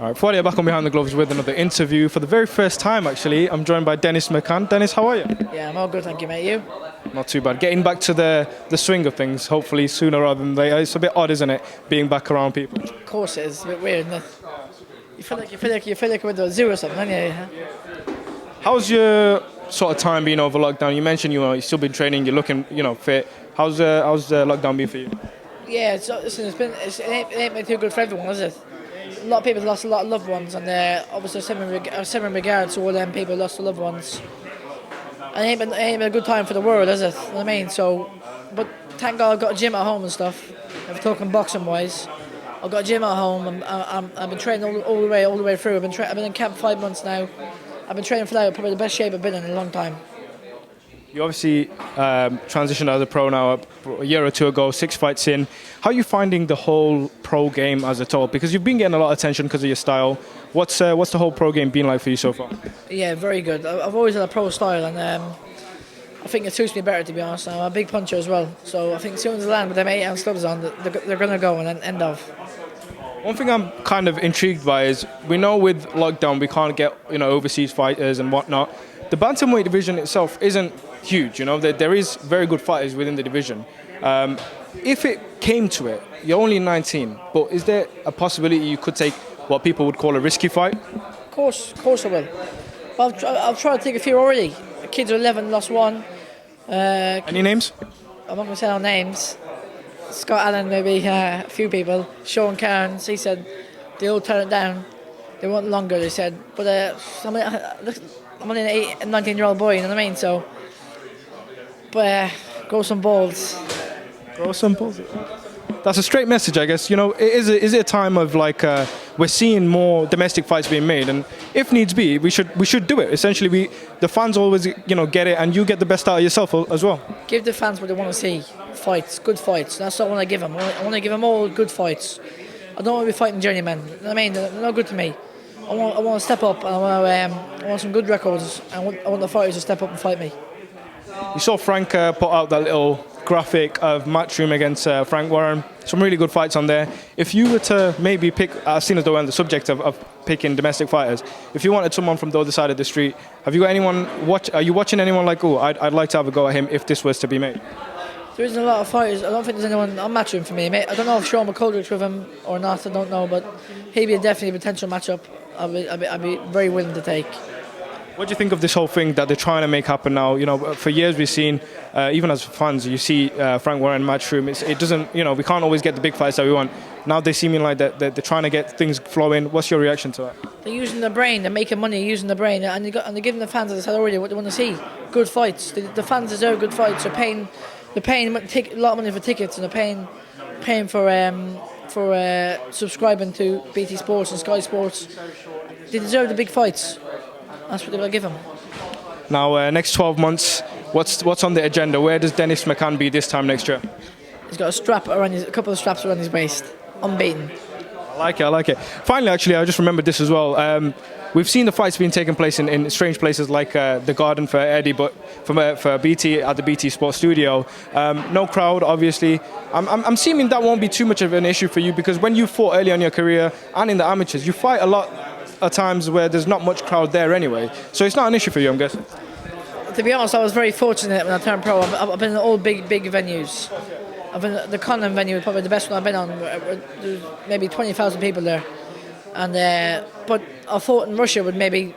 All right, Friday, back on Behind the Gloves with another interview. For the very first time, actually, I'm joined by McCANN. Dennis, how are you? Yeah, I'm all good, thank you, mate. You? Not too bad. Getting back to the swing of things, hopefully sooner rather than later. It's a bit odd, isn't it, being back around people? Of course it is. It's a bit weird, isn't it? You feel like you're with a zoo or something, don't you? How's your sort of time been over lockdown? You mentioned you've still been training, you're looking fit. How's the lockdown been for you? Yeah, it ain't been too good for everyone, is it? A lot of people lost a lot of loved ones, and obviously similar regards to all them people who lost their loved ones. And it ain't been a good time for the world, is it? You know what I mean? So, but thank God I've got a gym at home and stuff. If we're talking boxing wise, I've got a gym at home. I've been training all the way through. I've been in camp 5 months now. I've been training for that, probably the best shape I've been in a long time. You obviously transitioned as a pro now a year or two ago, 6 fights in. How are you finding the whole pro game as a total? Because you've been getting a lot of attention because of your style. What's the whole pro game been like for you so far? Yeah, very good. I've always had a pro style, and I think it suits me better, to be honest. I'm a big puncher as well, so I think as soon as I land with them 8-ounce gloves on, they're going to go and then end off. One thing I'm kind of intrigued by is we know with lockdown we can't get overseas fighters and whatnot. The bantamweight division itself isn't huge. There is very good fighters within the division. If it came to it, you're only 19, but is there a possibility you could take what people would call a risky fight? Of course I will. I've tried to take a few already. The kids are 11, lost one. Any names? I'm not going to say no names. Scott Allen, maybe a few people. Sean Cairns, he said they all turned it down. They want longer, they said. But I'm only an 19-year-old boy, you know what I mean? So, but grow some balls. Grow some balls. That's a straight message, I guess. Is it a time of we're seeing more domestic fights being made, and if needs be, we should do it. Essentially, the fans always get it, and you get the best out of yourself as well. Give the fans what they want to see. Fights, good fights. That's what I want to give them. I want to give them all good fights. I don't want to be fighting journeymen. You know what I mean? They're not good to me. I want to step up, and I want some good records. I want the fighters to step up and fight me. You saw Frank put out that little graphic of Matchroom against Frank Warren. Some really good fights on there. If you were to maybe pick, seeing as though we're on the subject of picking domestic fighters, if you wanted someone from the other side of the street, have you got anyone are you watching anyone like, I'd like to have a go at him if this was to be made? There isn't a lot of fighters. I don't think there's anyone on Matchroom for me, mate. I don't know if Sean McCulloch's with him or not, I don't know, but he'd be definitely a potential matchup I'd be very willing to take. What do you think of this whole thing that they're trying to make happen now? For years we've seen, even as fans, you see Frank Warren Matchroom. It doesn't, we can't always get the big fights that we want. Now they seem like that they're trying to get things flowing. What's your reaction to that? They're using their brain. They're making money using their brain, and they're giving the fans, as I said already, what they want to see: good fights. The fans deserve good fights. They're paying a lot of money for tickets, and they're paying for subscribing to BT Sports and Sky Sports. They deserve the big fights. That's what they're going to give him. Now, next 12 months, what's on the agenda? Where does Dennis McCann be this time next year? He's got a couple of straps around his waist, unbeaten. I like it. Finally, actually, I just remembered this as well. We've seen the fights being taking place in strange places like the Garden for Eddie, but for BT at the BT Sports Studio. No crowd, obviously. I'm assuming that won't be too much of an issue for you, because when you fought early on in your career and in the amateurs, you fight a lot at times where there's not much crowd there anyway. So it's not an issue for you, I'm guessing. To be honest, I was very fortunate when I turned pro. I've been in all big venues. I've been the Conlon venue, probably the best one I've been on. There's maybe 20,000 people there, and but I fought in Russia with maybe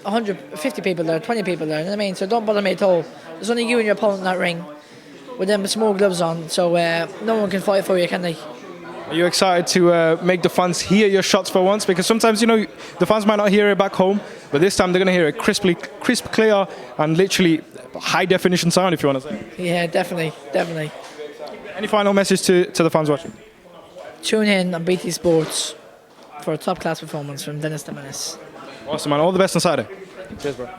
150 people there, 20 people there. You know what I mean? So don't bother me at all. There's only you and your opponent in that ring, with them small gloves on. So no one can fight for you, can they? Are you excited to make the fans hear your shots for once? Because sometimes, the fans might not hear it back home, but this time they're going to hear it crisp, clear, and literally high definition sound, if you want to say. Yeah, definitely. Any final message to the fans watching? Tune in on BT Sports for a top-class performance from Dennis the Menace. Awesome, man. All the best on Saturday. Cheers, bro.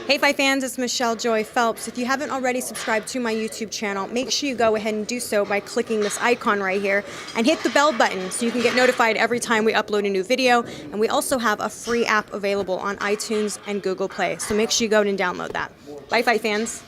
Hey Fight fans, it's Michelle Joy Phelps. If you haven't already subscribed to my YouTube channel, make sure you go ahead and do so by clicking this icon right here and hit the bell button so you can get notified every time we upload a new video. And we also have a free app available on iTunes and Google Play, so make sure you go and download that. Bye Fight fans.